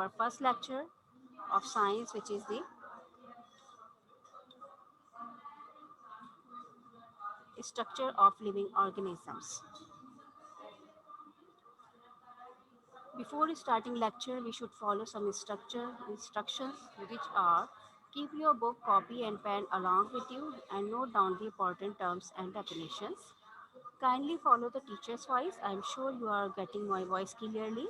our first lecture of science, which is the structure of living organisms. Before starting lecture, we should follow some instructions, which are: keep your book, copy, and pen along with you, and note down the important terms and definitions. Kindly follow the teacher's voice. I am sure you are getting my voice clearly.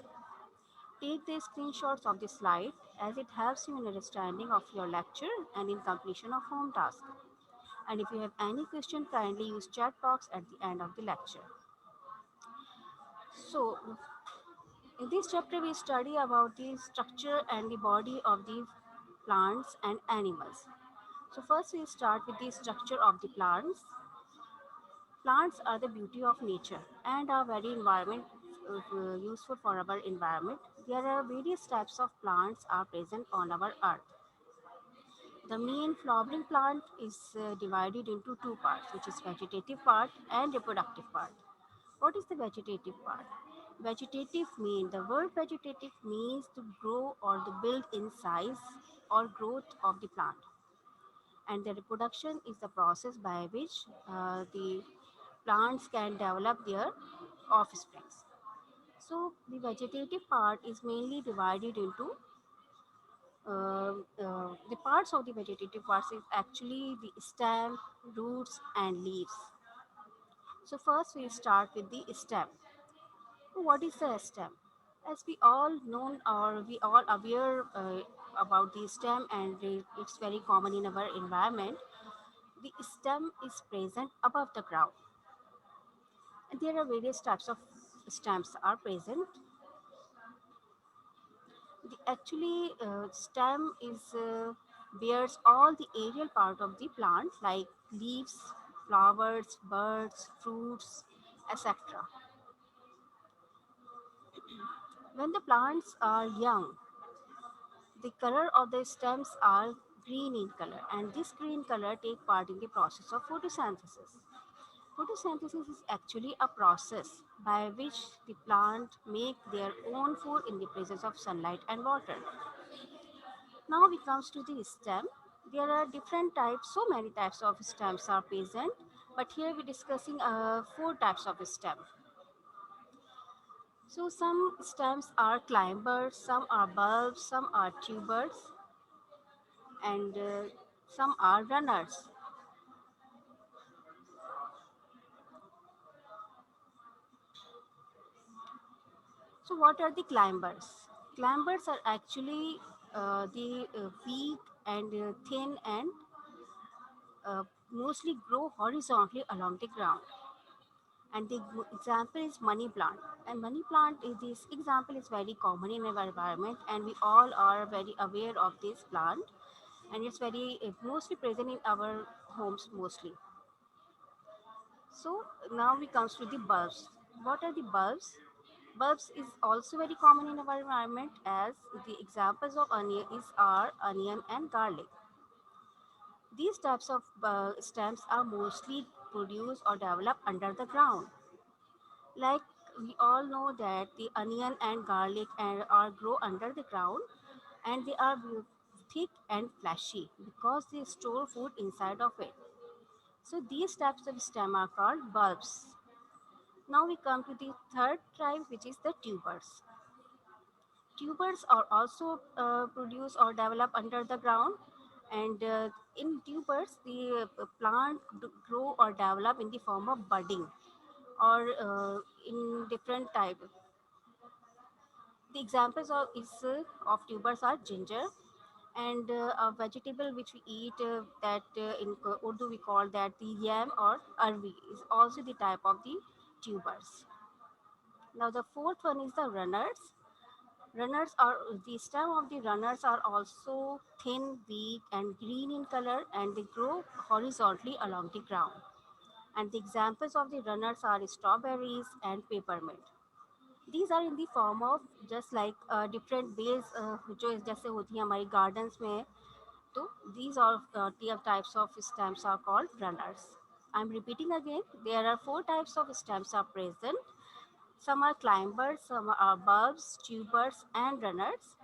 Take the screenshots of the slide as it helps you in understanding of your lecture and in completion of home task. And if you have any question, kindly use chat box at the end of the lecture. So, in this chapter, we study about the structure and the body of the plants and animals. So, first we start with the structure of the plants. Plants are the beauty of nature and are very useful for our environment. There are various types of plants are present on our earth. The main flowering plant is divided into two parts, which is vegetative part and reproductive part. What is the vegetative part? Vegetative means the word vegetative means to grow or to build in size or growth of the plant. And the reproduction is the process by which the plants can develop their offsprings. So the vegetative part is mainly divided into the parts of the vegetative parts is actually the stem, roots, and leaves. So first we start with the stem. What is the stem? As we all know or we all aware about the stem, and it's very common in our environment. The stem is present above the ground, and there are various types of stems are present. The actually stem is bears all the aerial part of the plant like leaves, flowers, birds, fruits, etc. When the plants are young, the color of the stems are green in color, and this green color take part in the process of photosynthesis. Photosynthesis is actually a process by which the plant make their own food in the presence of sunlight and water. Now we comes to the stem. There are different types, so many types of stems are present, but here we're discussing four types of stem. So some stems are climbers, some are bulbs, some are tubers, and some are runners. So what are the climbers? Climbers are actually the weak and thin and mostly grow horizontally along the ground. And the example is money plant. And money plant is this example is very common in our environment, and we all are very aware of this plant, and it's very mostly present in our homes mostly. So now we comes to the bulbs. What are the bulbs? Bulbs is also very common in our environment, as the examples of onion is are onion and garlic. These types of stems are mostly produced or developed under the ground. Like we all know that the onion and garlic are grow under the ground, and they are thick and fleshy because they store food inside of it. So these types of stem are called bulbs. Now we come to the third type, which is the tubers. Tubers are also produced or developed under the ground, and in tubers the plant grow or develop in the form of budding or in different type. The examples of tubers are ginger, and a vegetable which we eat that in Urdu we call that the yam or arvi is also the type of the tubers. Now the fourth one is the runners. Runners are the stem of the runners are also thin, weak, and green in color, and they grow horizontally along the ground. And the examples of the runners are strawberries and peppermint. These are in the form of just like different bells जो जैसे होती हैं हमारी gardens में, तो these are types of stems are called runners. I'm repeating again. There are four types of stems are present. Some are climbers, some are bulbs, tubers, and runners.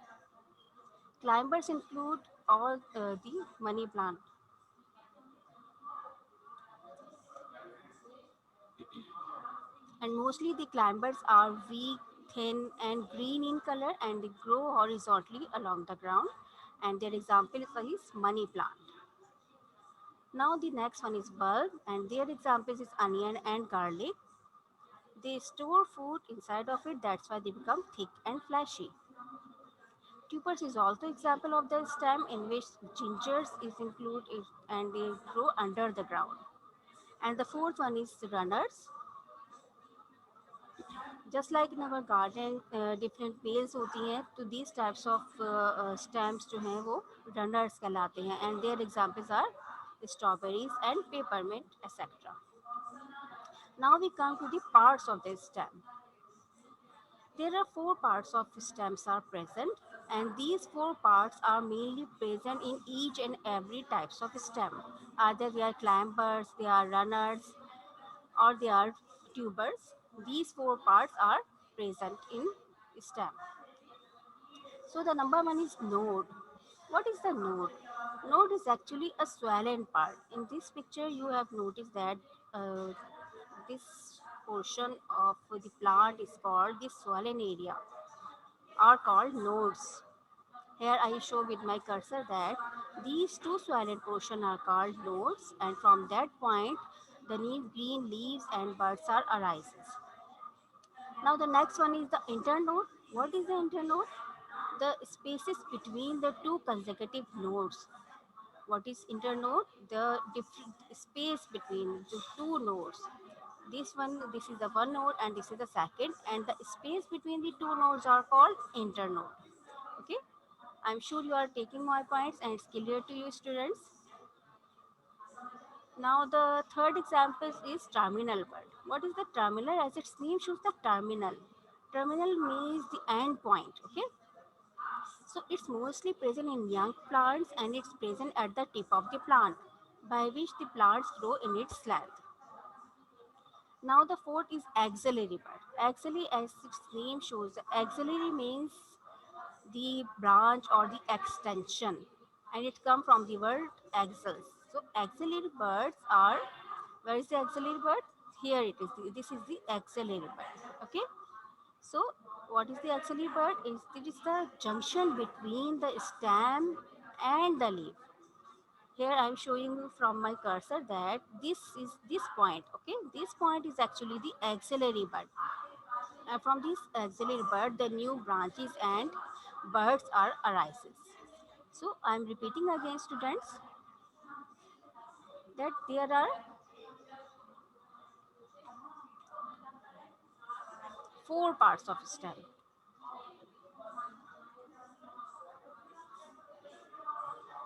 Climbers include all the money plant, and mostly the climbers are weak, thin, and green in color, and they grow horizontally along the ground. And their example is money plant. Now the next one is bulb, and their examples is onion and garlic. They store food inside of it, that's why they become thick and fleshy. Tubers is also example of the stem in which gingers is included and they grow under the ground. And the fourth one is runners. Just like in our garden different bells होती हैं तो these types of stems जो हैं वो runners कहलाते हैं and their examples are strawberries and peppermint etc. Now we come to the parts of the stem. There are four parts of stems are present, and these four parts are mainly present in each and every types of stem. Either they are climbers, they are runners, or they are tubers. These four parts are present in stem. So the number one is node. What is the node? Node is actually a swollen part. In this picture, you have noticed that this portion of the plant is called the swollen area are called nodes. Here I show with my cursor that these two swollen portion are called nodes and from that point the new green leaves and buds are arises. Now the next one is the internode. What is the internode? The spaces between the two consecutive nodes. What is internode? The different space between the two nodes. This is the one node and this is the second and the space between the two nodes are called internode. Okay, I'm sure you are taking my points and it's clear to you students. Now the third example is terminal bud. What is the terminal? As its name shows the terminal. Terminal means the end point. Okay, so it's mostly present in young plants and it's present at the tip of the plant by which the plants grow in its length. Now the fourth is axillary bud. Axillary as its name shows, the axillary means the branch or the extension and it comes from the word axils. So axillary buds are, where is the axillary bud? Here it is. This is the axillary bud. Okay. So what is the axillary bud? It is the junction between the stem and the leaf. Here I am showing you from my cursor that this is this point. Okay. This point is actually the axillary bud. And from this axillary bud, the new branches and buds are arises. So I am repeating again, students, that there are four parts of stem.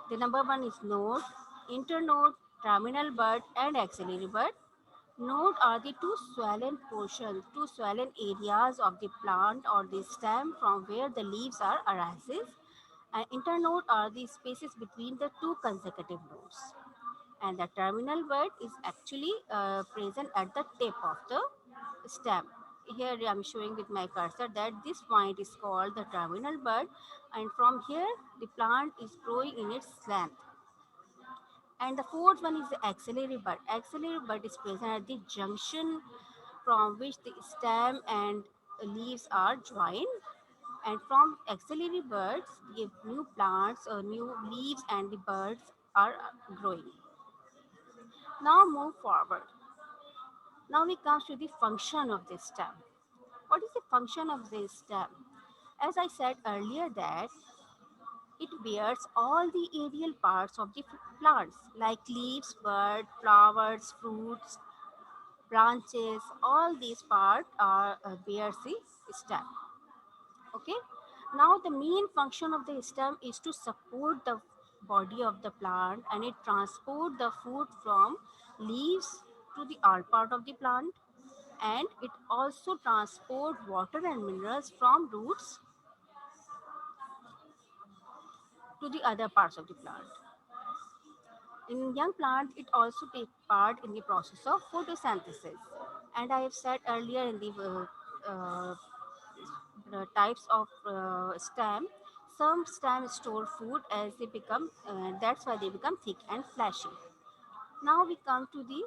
The number one is node, internode, terminal bud, and axillary bud. Node are the two swollen portions, two swollen areas of the plant or the stem from where the leaves are arises. And internode are the spaces between the two consecutive nodes. And the terminal bud is actually present at the tip of the stem. Here I am showing with my cursor that this point is called the terminal bud and from here the plant is growing in its length. And the fourth one is the axillary bud. Axillary bud is present at the junction from which the stem and leaves are joined. And from axillary buds, the new plants or new leaves and the buds are growing. Now move forward. Now we come to the function of the stem. What is the function of the stem? As I said earlier that it bears all the aerial parts of the plants like leaves, bud, flowers, fruits, branches. All these parts are bears the stem. Okay. Now the main function of the stem is to support the body of the plant and it transport the food from leaves to the all part of the plant and it also transport water and minerals from roots to the other parts of the plant. In young plant, it also takes part in the process of photosynthesis. And I have said earlier in the types of stem, Some stems store food as they become, that's why they become thick and fleshy. Now we come to the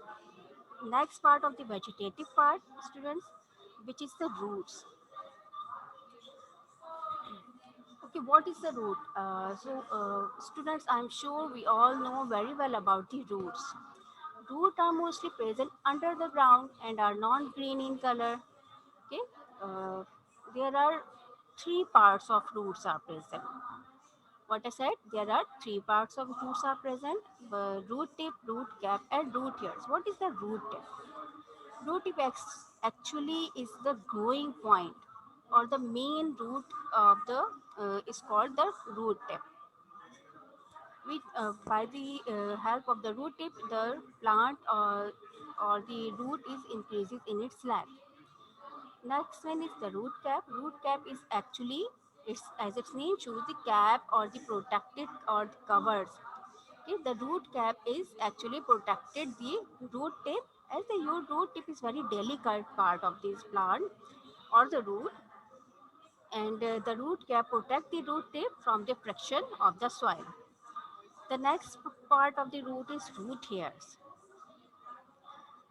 next part of the vegetative part, students, which is the roots. Okay, what is the root? Students, I'm sure we all know very well about the roots. Roots are mostly present under the ground and are non-green in color. Okay, uh, there are three parts of roots are present. What I said, there are three parts of roots are present: root tip, root cap, and root hairs. What is the root tip? Root tip actually is the growing point or the main root of the is called the root tip. By the help of the root tip, the plant or the root is increases in its length. Next one is the root cap. Root cap is actually, it's as its name shows, the cap or the protected or the covers. Okay, the root cap is actually protected the root tip, as the root tip is very delicate part of this plant or the root, and the root cap protect the root tip from the friction of the soil. The next part of the root is root hairs.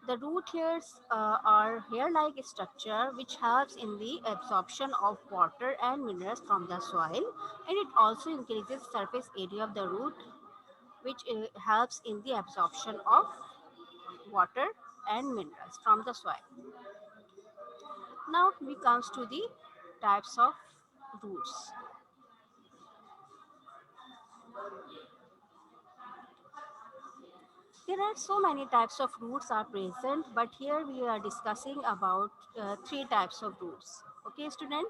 The root hairs are hair-like structure which helps in the absorption of water and minerals from the soil, and it also increases surface area of the root, which helps in the absorption of water and minerals from the soil. Now we comes to the types of roots. There are so many types of roots are present, but here we are discussing about three types of roots. Okay, student.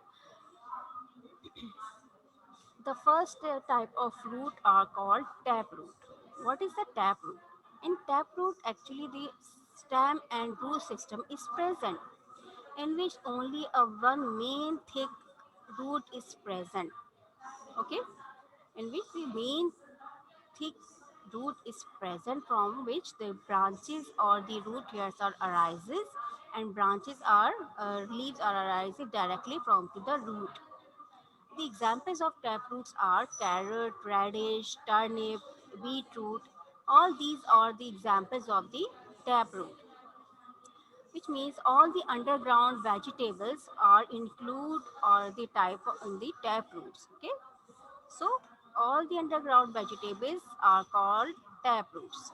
The first type of root are called taproot. What is the taproot? In taproot, actually the stem and root system is present, in which only a one main thick root is present. Okay, in which the main thick root is present from which the branches or the root hairs are arises, and branches are leaves are arising directly from to the root. The examples of taproots are carrot, radish, turnip, beetroot. All these are the examples of the taproot, which means all the underground vegetables are include or the type in the taproots. Okay, so all the underground vegetables are called taproots.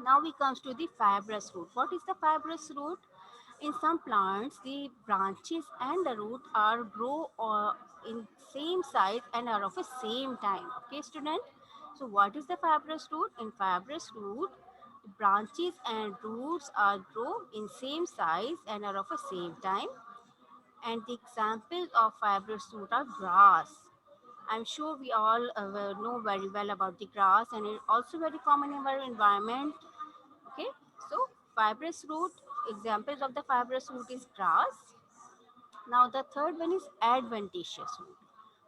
Now we comes to the fibrous root. What is the fibrous root? In some plants, the branches and the root are grow in same size and are of the same time. Okay, student. So what is the fibrous root? In fibrous root, branches and roots are grow in same size and are of the same time. And the examples of fibrous root are grass. I'm sure we all know very well about the grass, and it's also very common in our environment. Okay, so fibrous root, examples of the fibrous root is grass. Now the third one is adventitious root.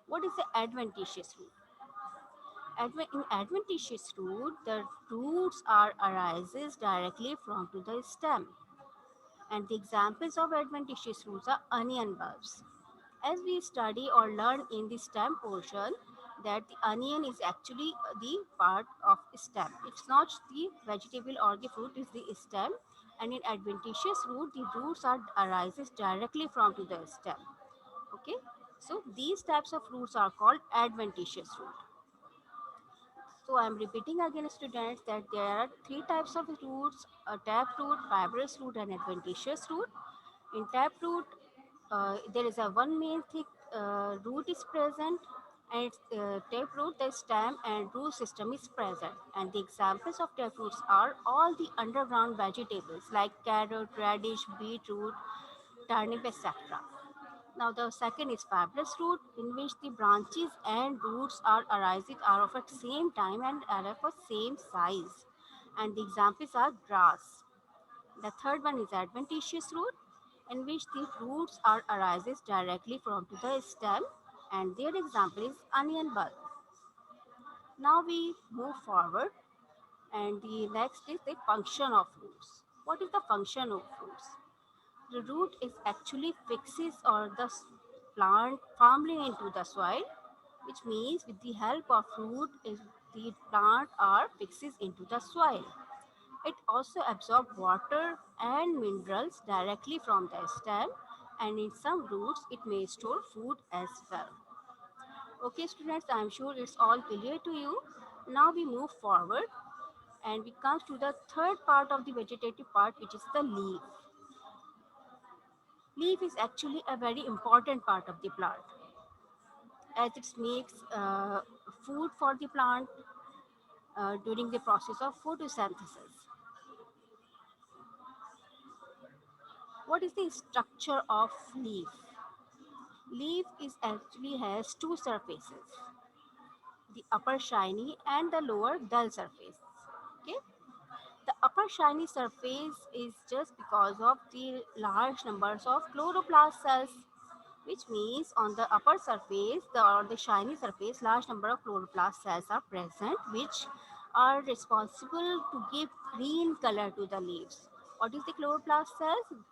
What is the adventitious root? In adventitious root, the roots are arises directly from to the stem, and the examples of adventitious roots are onion bulbs. As we study or learn in the stem portion, that the onion is actually the part of stem. It's not the vegetable or the fruit, it's the stem. And in adventitious root, the roots are arises directly from to the stem. Okay, so these types of roots are called adventitious root. So I'm repeating again, students, that there are three types of roots: a tap root, fibrous root, and adventitious root. In tap root, there is a one main thick root is present, and its taproot, the stem and root system is present. And the examples of taproots are all the underground vegetables like carrot, radish, beetroot, turnip, etc. Now the second is fibrous root, in which the branches and roots are arising are of the same time and are of the same size. And the examples are grass. The third one is adventitious root, in which the roots are arises directly from to the stem, and their example is onion bulb. Now we move forward, and the next is the function of roots. What is the function of roots? The root is actually fixes or the plant firmly into the soil, which means with the help of root, the plant are fixes into the soil. It also absorbs water and minerals directly from the stem, and in some roots it may store food as well. Okay students, I am sure it's all clear to you. Now we move forward and we come to the third part of the vegetative part, which is the leaf. Leaf is actually a very important part of the plant as it makes food for the plant during the process of photosynthesis. What is the structure of leaf? Leaf is actually has two surfaces, the upper shiny and the lower dull surface. Okay, the upper shiny surface is just because of the large numbers of chloroplast cells, which means on the upper surface, or the shiny surface, large number of chloroplast cells are present, which are responsible to give green color to the leaves. What is the chloroplast cells?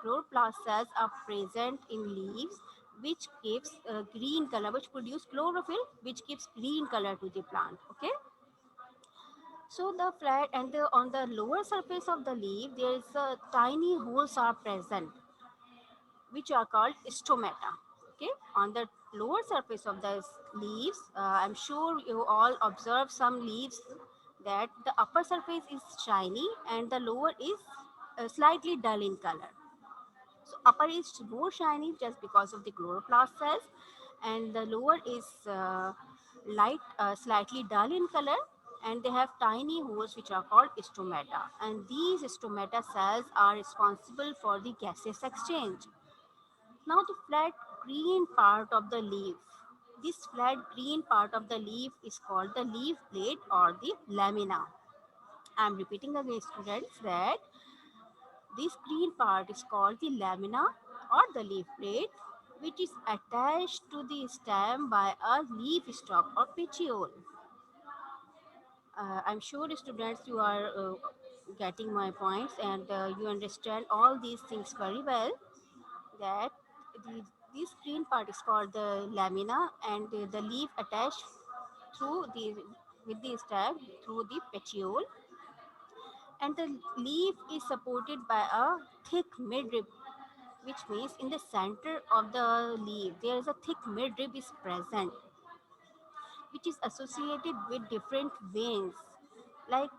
Chloroplast cells are present in leaves, which gives green color, which produce chlorophyll, which gives green color to the plant. Okay, so the flat and on the lower surface of the leaf, there is a tiny holes are present, which are called stomata. Okay, on the lower surface of the leaves, I'm sure you all observe some leaves that the upper surface is shiny and the lower is slightly dull in color. So upper is more shiny just because of the chloroplast cells, and the lower is slightly dull in color, and they have tiny holes which are called stomata. And these stomata cells are responsible for the gaseous exchange. Now the flat green part of the leaf. This flat green part of the leaf is called the leaf blade or the lamina. I am repeating again students that this green part is called the lamina or the leaf blade, which is attached to the stem by a leaf stalk or petiole. I'm sure students you are getting my points and you understand all these things very well. That the, this green part is called the lamina, and the leaf attached through the with the stem through the petiole, and the leaf is supported by a thick midrib, which means in the center of the leaf there is a thick midrib is present, which is associated with different veins. Like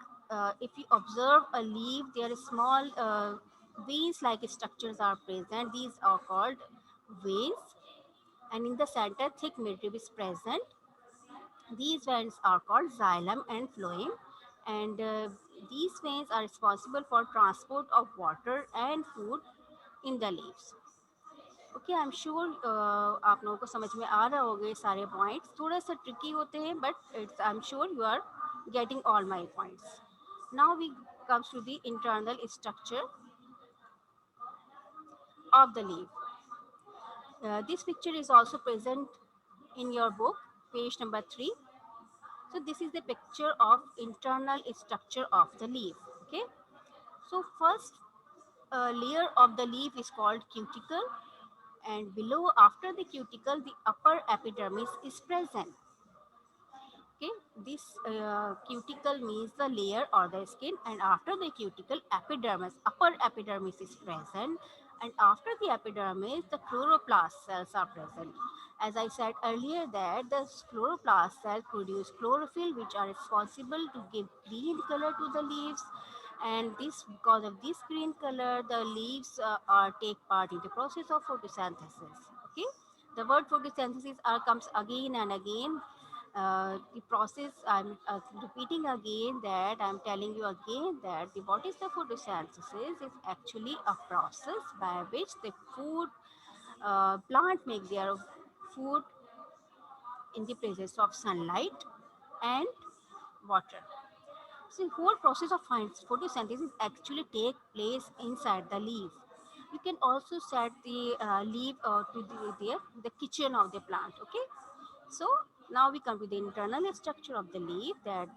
if you observe a leaf, there are small veins like structures are present. These are called veins, and in the center thick midrib is present. These veins are called xylem and phloem, and these veins are responsible for transport of water and food in the leaves. Okay, I am sure आप लोगों को समझ में आ रहा होगा ये सारे points थोड़ा सा ट्रिकी होते हैं but it's I am sure you are getting all my points. Now we comes to the internal structure of the leaf. This picture is also present in your book, page number 3. So this is the picture of internal structure of the leaf. Okay. So first layer of the leaf is called cuticle, and below after the cuticle the upper epidermis is present. Okay, this cuticle means the layer or the skin, and after the cuticle epidermis, upper epidermis is present, and after the epidermis the chloroplast cells are present. As I said earlier that the chloroplast cells produce chlorophyll, which are responsible to give green color to the leaves, and this because of this green color the leaves are take part in the process of photosynthesis. Okay, the word photosynthesis comes again and again. The process, I'm repeating again that I'm telling you again that the what is the photosynthesis is actually a process by which the food plant make their food in the presence of sunlight and water. So the whole process of photosynthesis actually take place inside the leaf. You can also set the leaf to the kitchen of the plant. Okay, so now we come to the internal structure of the leaf. That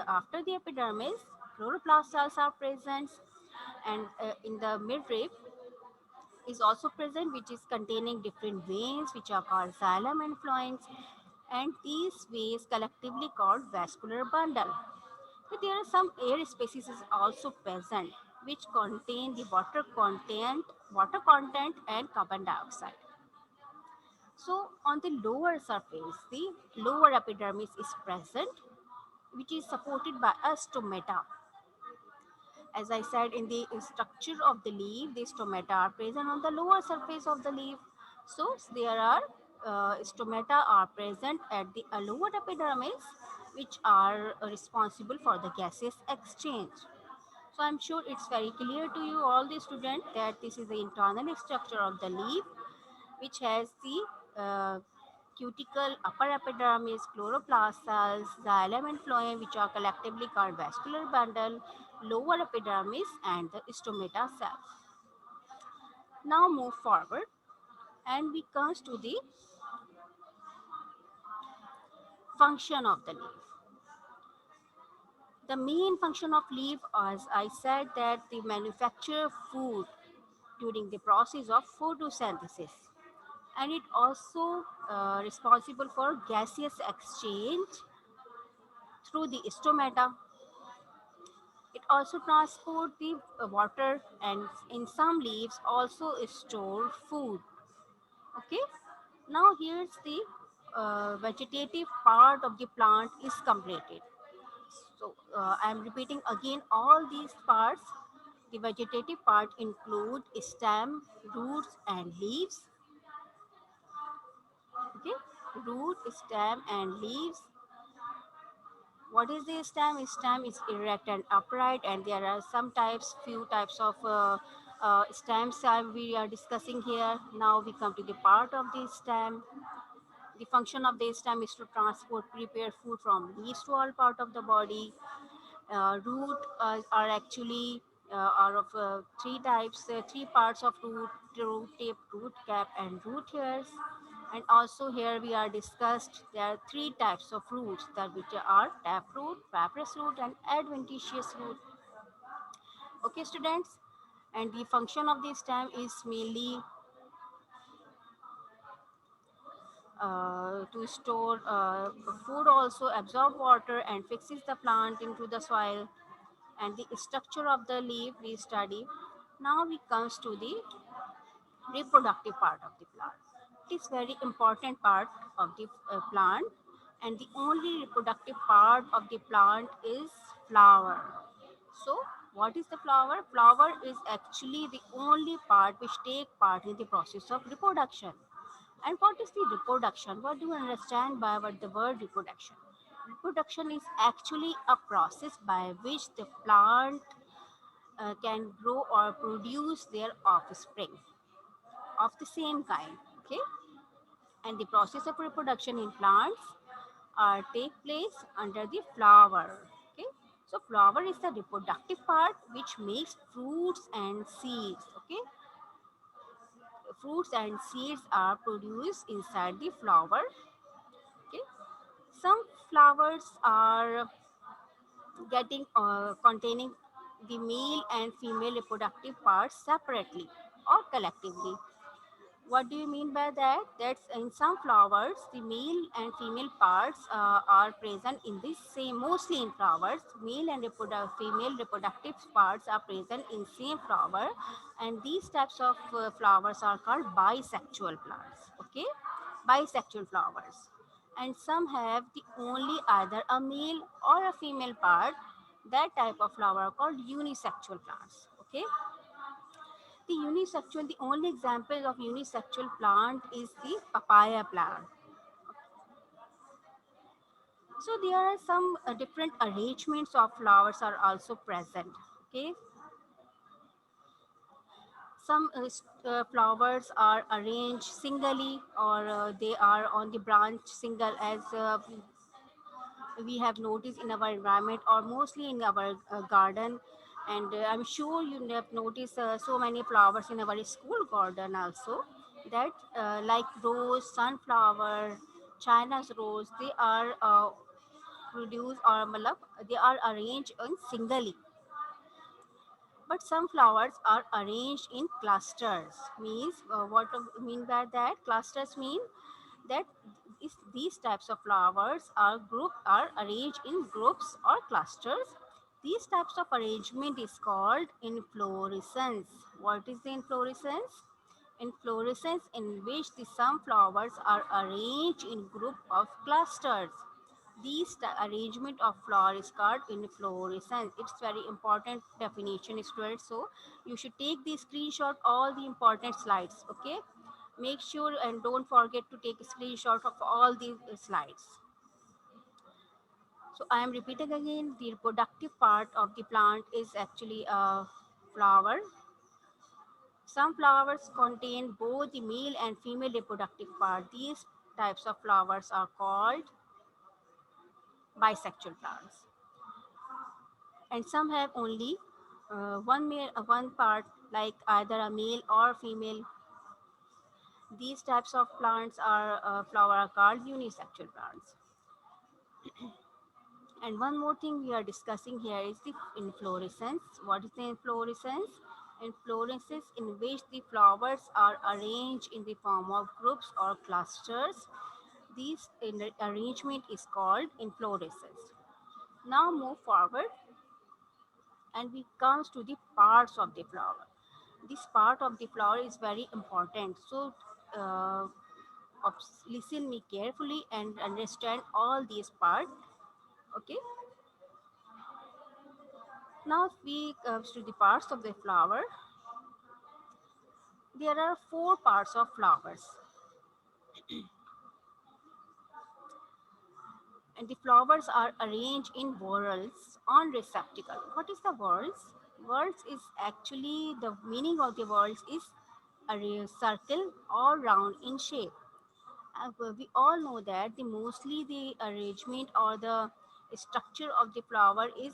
after the epidermis, chloroplast cells are present, and in the midrib is also present, which is containing different veins, which are called xylem and phloem. and these waves collectively called vascular bundle. So there are some air species also present which contain the water content and carbon dioxide. So on the lower surface, the lower epidermis is present, which is supported by a stomata. As I said, in the structure of the leaf, the stomata are present on the lower surface of the leaf. So there are stomata are present at the lower epidermis, which are responsible for the gaseous exchange. So I'm sure it's very clear to you all the students that this is the internal structure of the leaf, which has the cuticle, upper epidermis, chloroplast cells, xylem and phloem, which are collectively called vascular bundle, lower epidermis, and the stomata cells. Now move forward and we comes to the function of the leaf. The main function of leaf, as I said, that they manufacture food during the process of photosynthesis, and it also responsible for gaseous exchange through the stomata. It also transport the water, and in some leaves also store food. Okay, now here's the vegetative part of the plant is completed. So I am repeating again all these parts. The vegetative part include stem, roots and leaves. Okay, root, stem and leaves. What is the stem? Stem is erect and upright, and there are some types, few types of stems we are discussing here. Now we come to the part of the stem. The function of the stem is to transport prepared food from leaves to all part of the body. Root are actually are of three types, three parts of root: root tip, root cap, and root hairs. And also here we are discussed there are three types of roots that which are taproot, fibrous root, and adventitious root. Okay, students, and the function of the stem is mainly to store food, also absorb water and fixes the plant into the soil, and the structure of the leaf we study. Now we comes to the reproductive part of the plant. It is very important part of the plant, and the only reproductive part of the plant is flower. So what is the flower? Flower is actually the only part which take part in the process of reproduction. And what is the reproduction? What do you understand by what the word reproduction? Reproduction is actually a process by which the plant can grow or produce their offspring of the same kind. Okay, and the process of reproduction in plants take place under the flower. Okay, so flower is the reproductive part which makes fruits and seeds. Okay, fruits and seeds are produced inside the flower. Okay, some flowers are getting containing the male and female reproductive parts separately or collectively. What do you mean by that? That's in some flowers, the male and female parts are present in the same. Mostly in flowers, male and female reproductive parts are present in same flower, and these types of flowers are called bisexual plants. Okay, bisexual flowers, and some have the only either a male or a female part. That type of flower are called unisexual plants. Okay, the unisexual, the only example of unisexual plant is the papaya plant. So there are some different arrangements of flowers are also present. Okay, some flowers are arranged singly, or they are on the branch single, as we have noticed in our environment or mostly in our garden. And I'm sure you have noticed so many flowers in our school garden also, that like rose, sunflower, china's rose, they are produced or malab, they are arranged in singly. But some flowers are arranged in clusters. Means what I mean by that? Clusters mean that These types of flowers are arranged in groups or clusters. These types of arrangement is called inflorescence. What is the inflorescence? Inflorescence in which the some flowers are arranged in group of clusters. These arrangement of flower is called inflorescence. It's very important definition, students. So you should take the screenshot all the important slides. Okay, make sure and don't forget to take a screenshot of all these slides. So I am repeating again. The reproductive part of the plant is actually a flower. Some flowers contain both the male and female reproductive part. These types of flowers are called bisexual flowers. And some have only one part, like either a male or female. These types of plants are flower are called unisexual plants. And one more thing we are discussing here is the inflorescence. What is the inflorescence? Inflorescence in which the flowers are arranged in the form of groups or clusters. This arrangement is called inflorescence. Now move forward and we comes to the parts of the flower. This part of the flower is very important. So uh, listen me carefully and understand all these parts. Okay. Now we comes to the parts of the flower. There are four parts of flowers, and the flowers are arranged in whorls on receptacle. What is the whorls? Whorls is actually the meaning of the whorls is a circle or round in shape. We all know that the mostly the arrangement or the structure of the flower is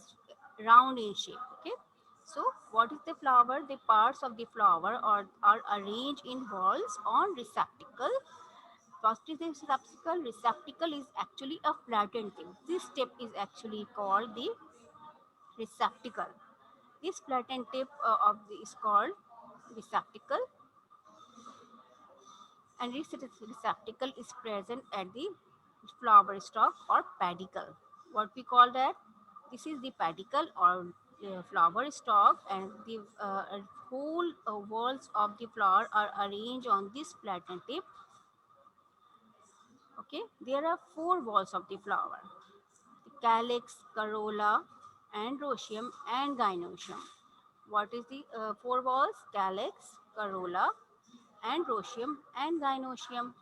round in shape. Okay, so what is the flower? The parts of the flower are arranged in whorls on receptacle. First is the receptacle. Receptacle is actually a flattened thing. This tip is actually called the receptacle. This flattened tip of the is called receptacle, and this receptacle is present at the flower stalk or pedicle. What we call that? This is the pedicle or flower stalk, and the whole walls of the flower are arranged on this flattened tip. Okay, there are four walls of the flower: the calyx, corolla, androecium, and gynoecium. What is the four walls? Calyx, corolla, androecium, and gynoecium.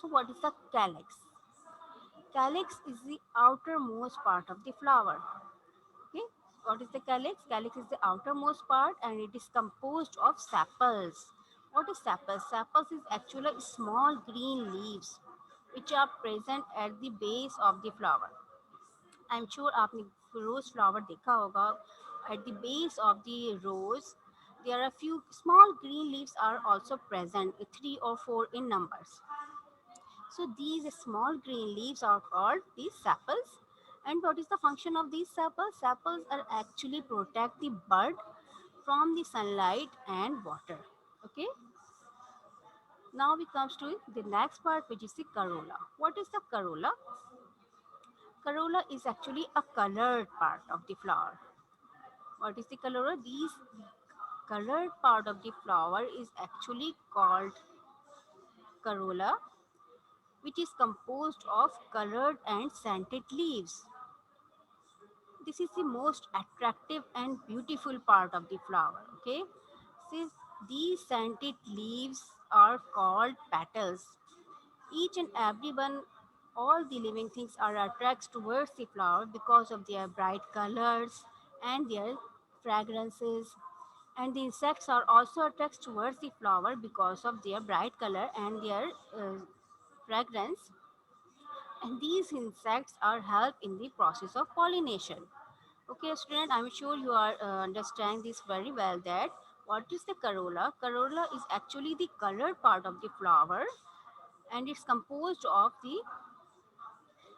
So, what is the calyx? Calyx is the outermost part of the flower. Okay, what is the calyx? Calyx is the outermost part and it is composed of sepals. What is sepals? Sepals is actually small green leaves which are present at the base of the flower. I'm sure आपने rose flower देखा होगा. At the base of the rose, there are a few small green leaves are also present, three or four in numbers. So these small green leaves are called the sepals. And what is the function of these sepals? Sepals are actually protect the bud from the sunlight and water. Okay. Now we comes to the next part, which is the corolla. What is the corolla? Corolla is actually a colored part of the flower. What is the corolla? These colored part of the flower is actually called corolla, which is composed of colored and scented leaves. This is the most attractive and beautiful part of the flower. Okay, since these scented leaves are called petals, each and every one, all the living things are attracted towards the flower because of their bright colors and their fragrances. And the insects are also attracted towards the flower because of their bright color and their fragrance. And these insects are help in the process of pollination. Okay, student, I'm sure you are understand this very well that what is the corolla? Corolla is actually the colored part of the flower and it's composed of the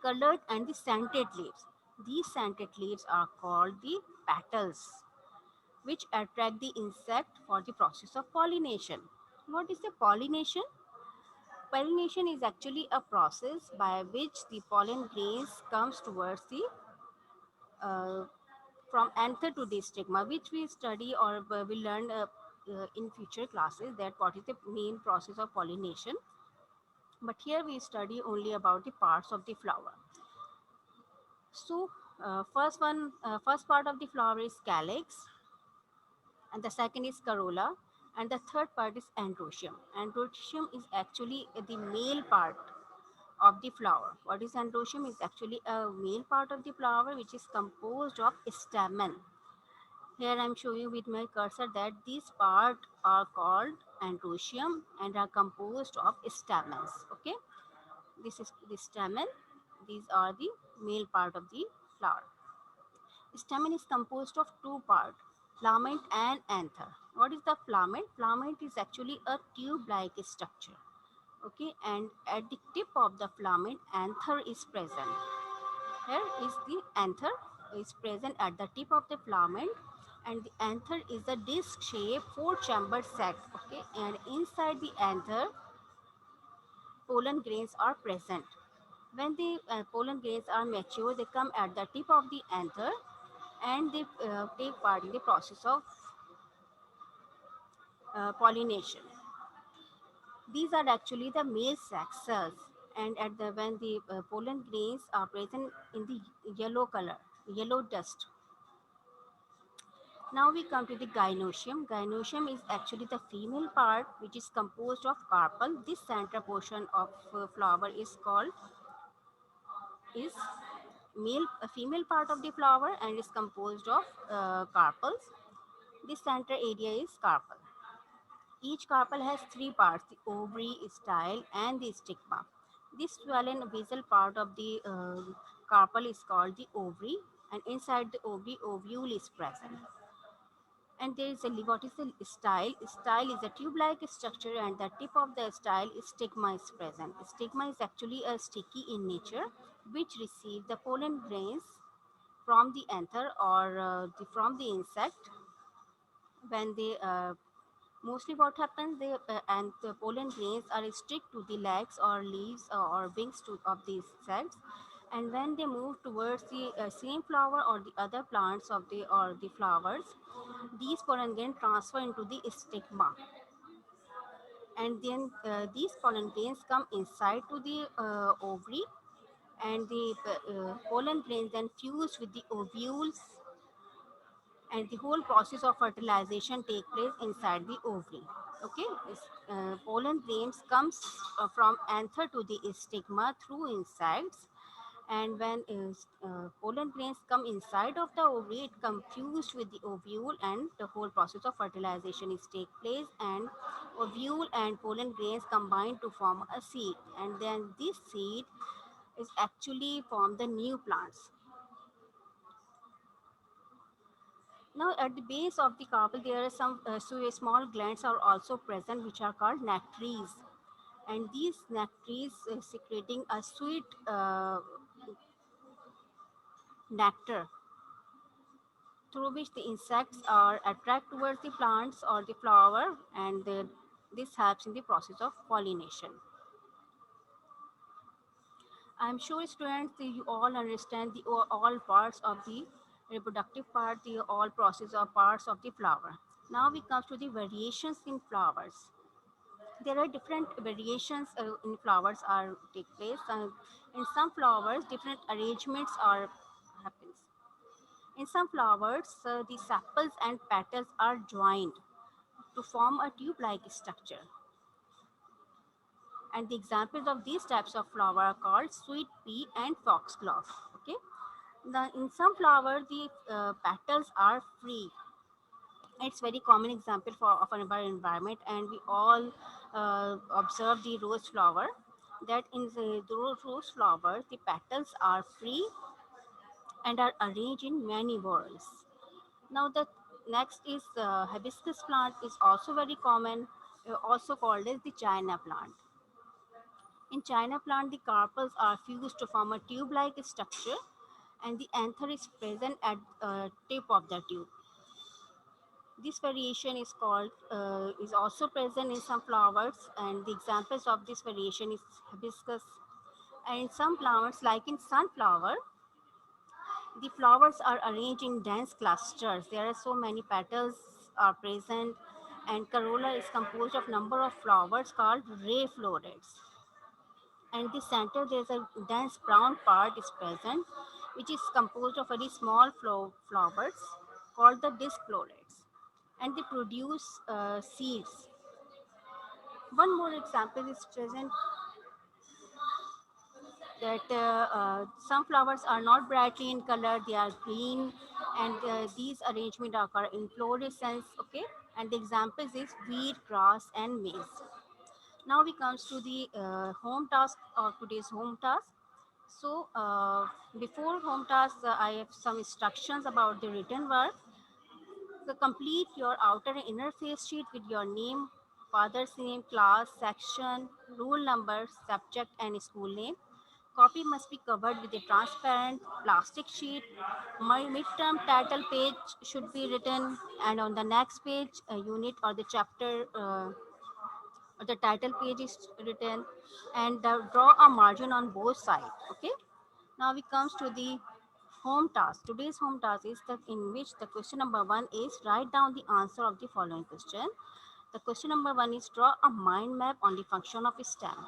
colored and the scented leaves. These scented leaves are called the petals, which attract the insect for the process of pollination. What is the pollination? Pollination is actually a process by which the pollen grains comes towards the uh, from anther to the stigma, which we study or we learn in future classes that what is the main process of pollination. But here we study only about the parts of the flower. So first part of the flower is calyx, and the second is corolla, and the third part is androecium. Androecium is actually the male part of the flower. What is androecium? Is actually a male part of the flower which is composed of stamen. Here I am showing with my cursor that these parts are called androecium and are composed of stamens. Okay, this is the stamen. These are the male part of the flower. Stamen is composed of two parts, filament and anther. What is the filament? Filament is actually a tube-like structure. Okay, and at the tip of the filament, anther is present. Here is the anther is present at the tip of the filament, and the anther is a disc-shaped four-chambered sac. Okay, and inside the anther, pollen grains are present. When the pollen grains are mature, they come at the tip of the anther and they take part in the process of pollination. These are actually the male sex cells, and at the when the pollen grains are present in the yellow color, yellow dust. Now we come to the gynoecium. Gynoecium is actually the female part which is composed of carpel. This center portion of flower is called is a female part of the flower and is composed of carpels. This center area is carpel. Each carpel has three parts, the ovary, style, and the stigma. This swollen basal part of the carpel is called the ovary, and inside the ovary, ovule is present. And there is a what is the style? Style is a tube-like structure, and the tip of the style is stigma is present. Stigma is actually a sticky in nature, which receive the pollen grains from the anther or from the insect when they mostly what happens they and the pollen grains are stick to the legs or leaves or wings of these insects, and when they move towards the same flower or the other plants of the or the flowers, these pollen grains transfer into the stigma, and then these pollen grains come inside to the ovary, and the pollen grains then fuse with the ovules, and the whole process of fertilization take place inside the ovary. Okay, pollen grains comes from anther to the stigma through insects, and when pollen grains come inside of the ovary, it confused with the ovule, and the whole process of fertilization is take place, and ovule and pollen grains combine to form a seed, and then this seed is actually form the new plants. Now, at the base of the carpel, there are some small glands are also present, which are called nectaries, and these nectaries secreting a sweet nectar through which the insects are attract towards the plants or the flower, and this helps in the process of pollination. I am sure students that you all understand the all parts of the reproductive part, the all process or parts of the flower. Now we come to the variations in flowers. There are different variations in flowers are take place. In some flowers, different arrangements are happens. In some flowers, the sepals and petals are joined to form a tube-like structure. And the examples of these types of flower are called sweet pea and foxglove. Okay. In some flower, the petals are free. It's very common example for of our environment, and we all observe the rose flower. That in the rose flower, the petals are free and are arranged in many whorls. Now the next is hibiscus plant is also very common, also called as the China plant. In China plant, the carpels are fused to form a tube-like structure, and the anther is present at tip of the tube. This variation is also present in some flowers, and the examples of this variation is hibiscus. And in some flowers, like in sunflower, the flowers are arranged in dense clusters. There are so many petals are present, and corolla is composed of number of flowers called ray florets. And the center there's a dense brown part is present, which is composed of very small flowers called the disc florets, and they produce seeds. One more example is present that some flowers are not brightly in color, they are green, and these arrangement occur in inflorescence. Okay, and the examples is wheat, grass, and maize. Now we comes to the home task of today's home task. So before home task, I have some instructions about the written work. So complete your outer and inner face sheet with your name, father's name, class, section, roll number, subject, and school name. Copy must be covered with a transparent plastic sheet. My midterm title page should be written, and on the next page, a unit or the chapter or the title page is written, and draw a margin on both sides. Okay. Now we comes to the home task. Today's home task is that in which the question number one is write down the answer of the following question. The question number one is draw a mind map on the function of a stem.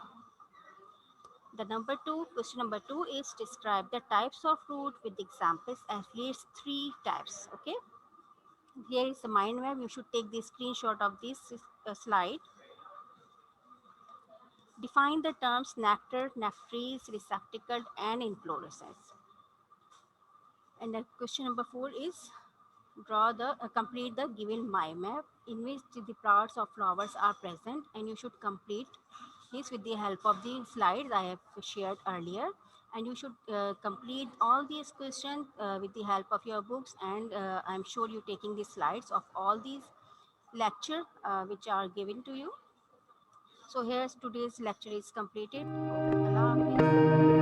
The number two, question number two is describe the types of fruit with examples at least three types. Okay, here is the mind map. You should take the screenshot of this slide. Define the terms nectar, nectaries, receptacle, and inflorescence. And the question number four is draw the complete the given mind map in which the parts of flowers are present, and you should complete this with the help of the slides I have shared earlier. And you should complete all these questions with the help of your books, and I'm sure you're taking the slides of all these lecture which are given to you. So here's today's lecture is completed. Allah Hafiz.